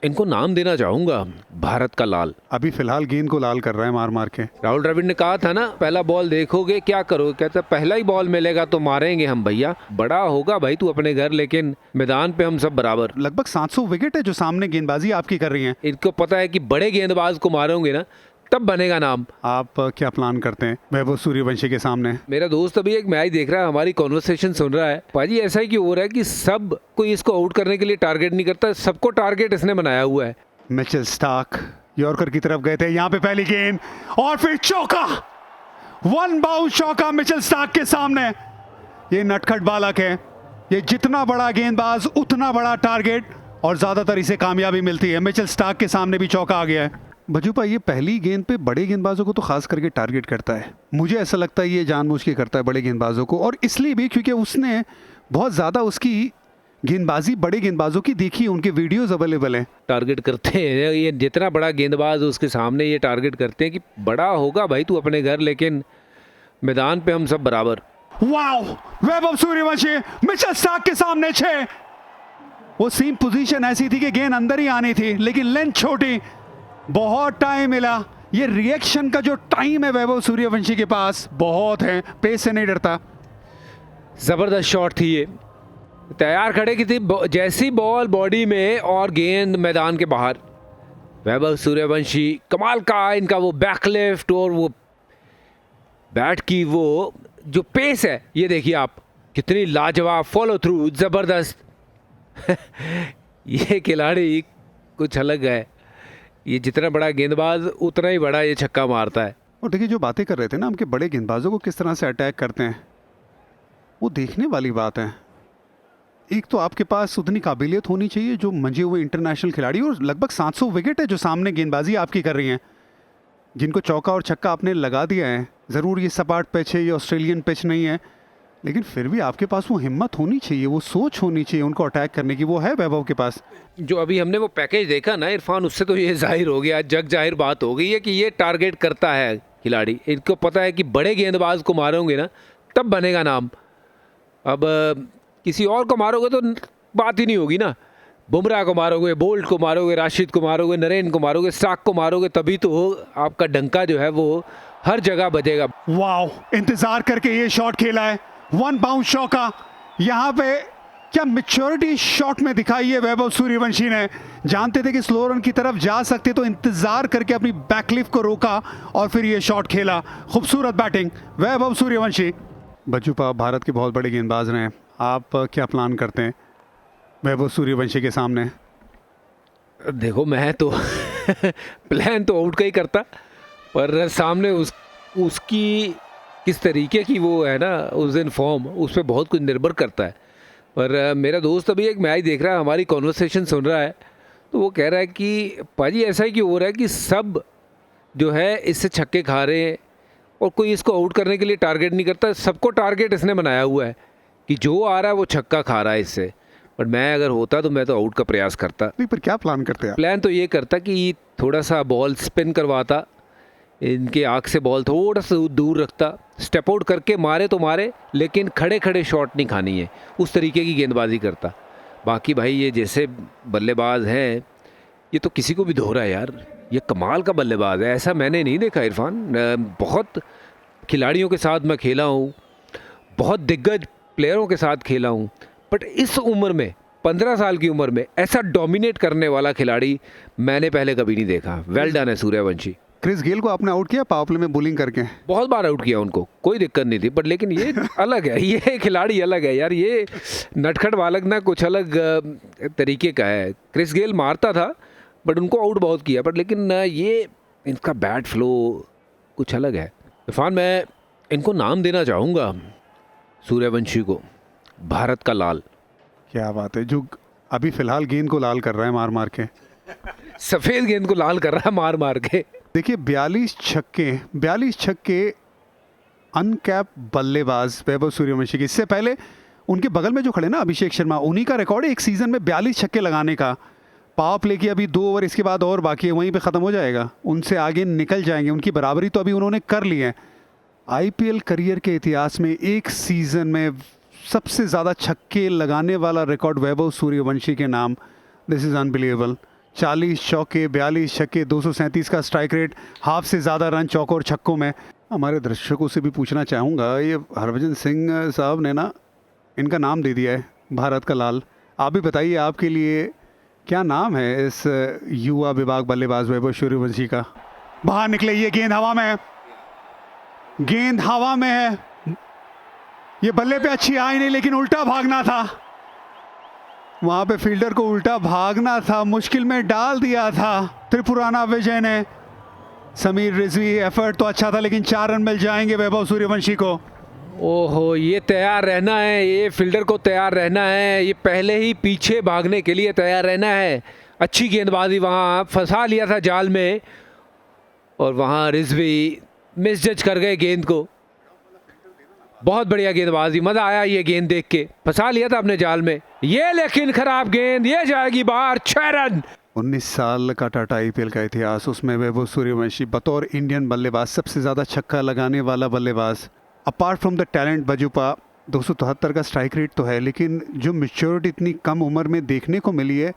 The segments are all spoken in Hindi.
इनको नाम देना चाहूंगा, भारत का लाल। अभी फिलहाल गेंद को लाल कर रहा है मार मार के। राहुल द्रविड़ ने कहा था ना, पहला बॉल देखोगे क्या करोगे, कहता पहला ही बॉल मिलेगा तो मारेंगे हम भैया, बड़ा होगा भाई तू अपने घर, लेकिन मैदान पे हम सब बराबर। लगभग 700 विकेट है जो सामने गेंदबाजी आपकी कर रही हैं। इनको पता है कि बड़े गेंदबाज को मारोगे ना तब बनेगा नाम। आप क्या प्लान करते हैं वैभव सूर्यवंशी के सामने? मेरा दोस्त अभी एक मैच देख रहा है, हमारी कॉन्वर्सेशन सुन रहा है। पाजी ऐसा ही क्यों हो रहा है कि सब कोई इसको आउट करने के लिए टारगेट नहीं करता, सबको टारगेट इसने बनाया हुआ है। मिचेल स्टार्क यॉर्कर की तरफ गए थे, यहाँ पे पहली गेंद और फिर चौका, वन बाउंस चौका मिचेल स्टार्क के सामने। ये नटखट बालक है, ये जितना बड़ा गेंदबाज उतना बड़ा टारगेट, और ज्यादातर इसे कामयाबी मिलती है। मिचेल स्टार्क के सामने भी चौका आ गया है। बजूपा ये पहली गेंद पे बड़े गेंदबाजों को तो खास करके टारगेट करता है, मुझे ऐसा लगता है ये जानबूझ के करता है बड़े गेंदबाजों को, और इसलिए भी क्योंकि उसने बहुत ज्यादा उसकी गेंदबाजी बड़े गेंदबाजों की देखी, उनके वीडियोस अवेलेबल हैं। टारगेट करते हैं, ये जितना बड़ा गेंदबाज उसके सामने ये टारगेट करते हैं कि बड़ा होगा भाई तू अपने घर, लेकिन मैदान पे हम सब बराबर। Wow, Vaibhav Suryavanshi Mitchell Starc के सामने 6। वो सीम पोजीशन ऐसी थी कि गेंद अंदर ही आनी थी, लेकिन लेंथ छोटी, बहुत टाइम मिला। ये रिएक्शन का जो टाइम है वैभव सूर्यवंशी के पास बहुत है, पेस से नहीं डरता। जबरदस्त शॉट थी ये, तैयार खड़े की थी, जैसी बॉल बॉडी में और गेंद मैदान के बाहर। वैभव सूर्यवंशी कमाल का, इनका वो बैकलिफ्ट और वो बैट की वो जो पेस है, ये देखिए आप, कितनी लाजवाब फॉलो थ्रू, जबरदस्त। ये खिलाड़ी कुछ अलग है, ये जितना बड़ा गेंदबाज उतना ही बड़ा ये छक्का मारता है। और देखिए जो बातें कर रहे थे ना, हम के बड़े गेंदबाजों को किस तरह से अटैक करते हैं, वो देखने वाली बात है। एक तो आपके पास उतनी काबिलियत होनी चाहिए जो मंजे हुए इंटरनेशनल खिलाड़ी, और लगभग 700 विकेट है जो सामने गेंदबाजी आपकी कर रही हैं, जिनको चौका और छक्का आपने लगा दिया है। ज़रूर ये सपाट पिच है, ये ऑस्ट्रेलियन पिच नहीं है, लेकिन फिर भी आपके पास वो हिम्मत होनी चाहिए, वो सोच होनी चाहिए उनको अटैक करने की, वो है वैभव के पास। जो अभी हमने वो पैकेज देखा ना इरफान, उससे तो ये जाहिर हो गया, जग जाहिर बात हो गई है कि ये टारगेट करता है खिलाड़ी। इनको पता है कि बड़े गेंदबाज को मारोगे ना तब बनेगा नाम। अब किसी और को मारोगे तो बात ही नहीं होगी ना, बुमराह को मारोगे, बोल्ट को मारोगे, राशिद को मारोगे, नरेन को मारोगे, स्टार्क को मारोगे, तभी तो आपका डंका जो है वो हर जगह बजेगा। वाओ, इंतजार करके ये शॉट खेला है, वन बाउंस चौका। यहाँ पे क्या मैच्योरिटी शॉट में दिखाई है वैभव सूर्यवंशी ने। जानते थे कि स्लो रन की तरफ जा सकते, तो इंतजार करके अपनी बैकलिफ्ट को रोका और फिर ये शॉट खेला। खूबसूरत बैटिंग वैभव सूर्यवंशी। बच्चूपा भारत के बहुत बड़े गेंदबाज रहे हैं, आप क्या प्लान करते हैं वैभव सूर्यवंशी के सामने? देखो मैं तो प्लान तो आउट का ही करता, पर सामने उसकी किस तरीके की वो है ना उस दिन फॉर्म, उस पर बहुत कुछ निर्भर करता है। पर मेरा दोस्त अभी एक मैच देख रहा है, हमारी कॉन्वर्सेशन सुन रहा है, तो वो कह रहा है कि पाजी ऐसा ही क्यों हो रहा है कि सब जो है इससे छक्के खा रहे हैं और कोई इसको आउट करने के लिए टारगेट नहीं करता, सबको टारगेट इसने बनाया हुआ है कि जो आ रहा है वो छक्का खा रहा है इससे। बट मैं अगर होता तो मैं तो आउट का प्रयास करता। नहीं, पर क्या प्लान करते हैं? प्लान तो ये करता कि थोड़ा सा बॉल स्पिन करवाता, इनके आँख से बॉल थोड़ा सा दूर रखता, स्टेप आउट करके मारे तो मारे, लेकिन खड़े खड़े शॉट नहीं खानी है, उस तरीके की गेंदबाजी करता। बाकी भाई ये जैसे बल्लेबाज हैं, ये तो किसी को भी धो रहा है यार, ये कमाल का बल्लेबाज है, ऐसा मैंने नहीं देखा इरफान। बहुत खिलाड़ियों के साथ मैं खेला हूँ, बहुत दिग्गज प्लेयरों के साथ खेला हूँ, बट इस उम्र में 15 साल की उम्र में ऐसा डोमिनेट करने वाला खिलाड़ी मैंने पहले कभी नहीं देखा। वेल डन है सूर्यवंशी। क्रिस गेल को आपने आउट किया पावर प्ले में बॉलिंग करके? बहुत बार आउट किया उनको, कोई दिक्कत नहीं थी, बट लेकिन ये अलग है, ये खिलाड़ी अलग है यार, ये नटखट बालक ना कुछ अलग तरीके का है। क्रिस गेल मारता था बट उनको आउट बहुत किया, बट लेकिन ये इनका बैट फ्लो कुछ अलग है। इरफान मैं इनको नाम देना चाहूँगा सूर्यवंशी को, भारत का लाल। क्या बात है, जो अभी फिलहाल गेंद को लाल कर रहा है मार मार के, सफ़ेद गेंद को लाल कर रहा है मार मार के। देखिए 42 छक्के अनकैप बल्लेबाज वैभव सूर्यवंशी की। इससे पहले उनके बगल में जो खड़े ना अभिषेक शर्मा, उन्हीं का रिकॉर्ड है एक सीज़न में 42 छक्के लगाने का। पावर प्ले की अभी 2 ओवर इसके बाद और बाकी है, वहीं पे ख़त्म हो जाएगा, उनसे आगे निकल जाएंगे, उनकी बराबरी तो अभी उन्होंने कर ली है। आईपीएल करियर के इतिहास में एक सीज़न में सबसे ज़्यादा छक्के लगाने वाला रिकॉर्ड वैभव सूर्यवंशी के नाम। This is unbelievable. 40 चौके, 42 छक्के, 237 का स्ट्राइक रेट, हाफ से ज़्यादा रन चौकों और छक्कों में। हमारे दर्शकों से भी पूछना चाहूँगा, ये हरभजन सिंह साहब ने ना इनका नाम दे दिया है भारत का लाल। आप भी बताइए, आपके लिए क्या नाम है इस युवा विभाग बल्लेबाज वैभव सूर्यवंशी का? बाहर निकले, ये गेंद हवा में है, गेंद हवा में है, ये बल्ले पे अच्छी आई नहीं, लेकिन उल्टा भागना था, वहां पे फील्डर को उल्टा भागना था, मुश्किल में डाल दिया था त्रिपुराना विजय ने। समीर रिजवी, एफर्ट तो अच्छा था, लेकिन 4 रन मिल जाएंगे वैभव सूर्यवंशी को। ओहो, ये तैयार रहना है, ये फील्डर को तैयार रहना है, ये पहले ही पीछे भागने के लिए तैयार रहना है। अच्छी गेंदबाजी, वहाँ फंसा लिया था जाल में और वहाँ रिजवी मिसजज कर गए गेंद को। बहुत बढ़िया गेंदबाजी, मज़ा आया ये गेंद देख के, फंसा लिया था अपने जाल में ये, लेकिन खराब गेंद, ये जाएगी बाहर। 6 रन। 19 साल का टाटा आईपीएल का इतिहास, उसमें वैभव सूर्यवंशी बतौर इंडियन बल्लेबाज सबसे ज़्यादा छक्का लगाने वाला बल्लेबाज। अपार्ट फ्रॉम द टैलेंट बजूपा, 273 का स्ट्राइक रेट तो है, लेकिन जो मैच्योरिटी इतनी कम उम्र में देखने को मिली है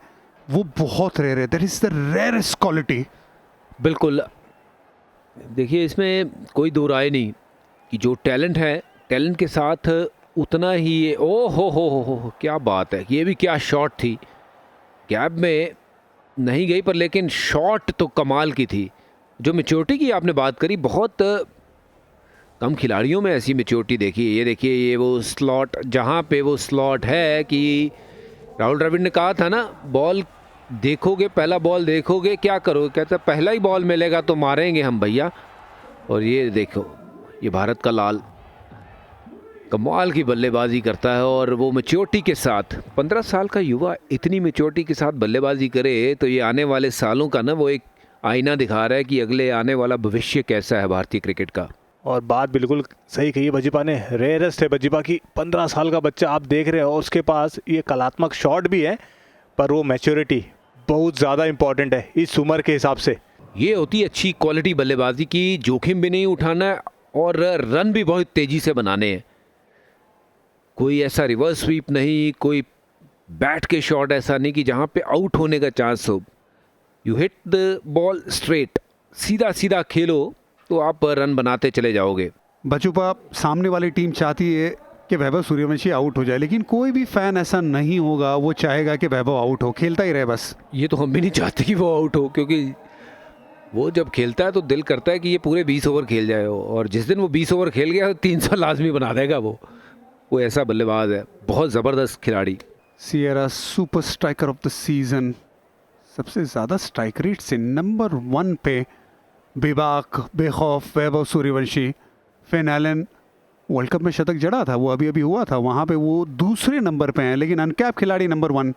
वो बहुत रेयर है। That is the rarest quality. बिल्कुल, देखिए इसमें कोई दो राय नहीं कि जो टैलेंट है, टैलेंट के साथ उतना ही ये, ओ हो, क्या बात है, ये भी क्या शॉट थी, गैप में नहीं गई पर लेकिन शॉट तो कमाल की थी। जो मैच्योरिटी की आपने बात करी, बहुत कम खिलाड़ियों में ऐसी मैच्योरिटी देखी है। ये देखिए, ये वो स्लॉट, जहाँ पे वो स्लॉट है कि राहुल द्रविड़ ने कहा था ना, बॉल देखोगे, पहला बॉल देखोगे क्या करोगे, कहते पहला ही बॉल मिलेगा तो मारेंगे हम भैया। और ये देखो, ये भारत का लाल कमाल की बल्लेबाजी करता है और वो मैच्योरिटी के साथ, 15 साल का युवा इतनी मैच्योरिटी के साथ बल्लेबाजी करे तो ये आने वाले सालों का ना वो एक आईना दिखा रहा है कि अगले आने वाला भविष्य कैसा है भारतीय क्रिकेट का। और बात बिल्कुल सही कही बजीपा ने, रेयरेस्ट है बजीपा की, 15 साल का बच्चा आप देख रहे हो, उसके पास ये कलात्मक शॉट भी है पर वो मैच्योरिटी बहुत ज़्यादा इंपॉर्टेंट है इस उम्र के हिसाब से। ये होती है अच्छी क्वालिटी बल्लेबाजी की, जोखिम भी नहीं उठाना है और रन भी बहुत तेज़ी से बनाने हैं। कोई ऐसा रिवर्स स्वीप नहीं, कोई बैट के शॉट ऐसा नहीं कि जहाँ पे आउट होने का चांस हो। You hit the ball straight, सीधा सीधा खेलो तो आप रन बनाते चले जाओगे। बचूपा, सामने वाली टीम चाहती है कि वैभव सूर्यवंशी आउट हो जाए, लेकिन कोई भी फैन ऐसा नहीं होगा, वो चाहेगा कि वैभव आउट हो, खेलता ही रहे बस। ये तो हम भी नहीं चाहते कि वो आउट हो, क्योंकि वो जब खेलता है तो दिल करता है कि ये पूरे 20 ओवर खेल जाए हो, और जिस दिन वो 20 ओवर खेल गया तो 300 लाजमी बना देगा वो ऐसा बल्लेबाज है, बहुत ज़बरदस्त खिलाड़ी। Sierra super striker of the season, सबसे ज़्यादा स्ट्राइक रेट से नंबर 1 पे बेबाक बेखौफ Vaibhav Suryavanshi. Finn Allen world cup में शतक जड़ा था, वो अभी हुआ था, वहाँ पे वो दूसरे नंबर पे हैं, लेकिन अनकैप खिलाड़ी नंबर 1।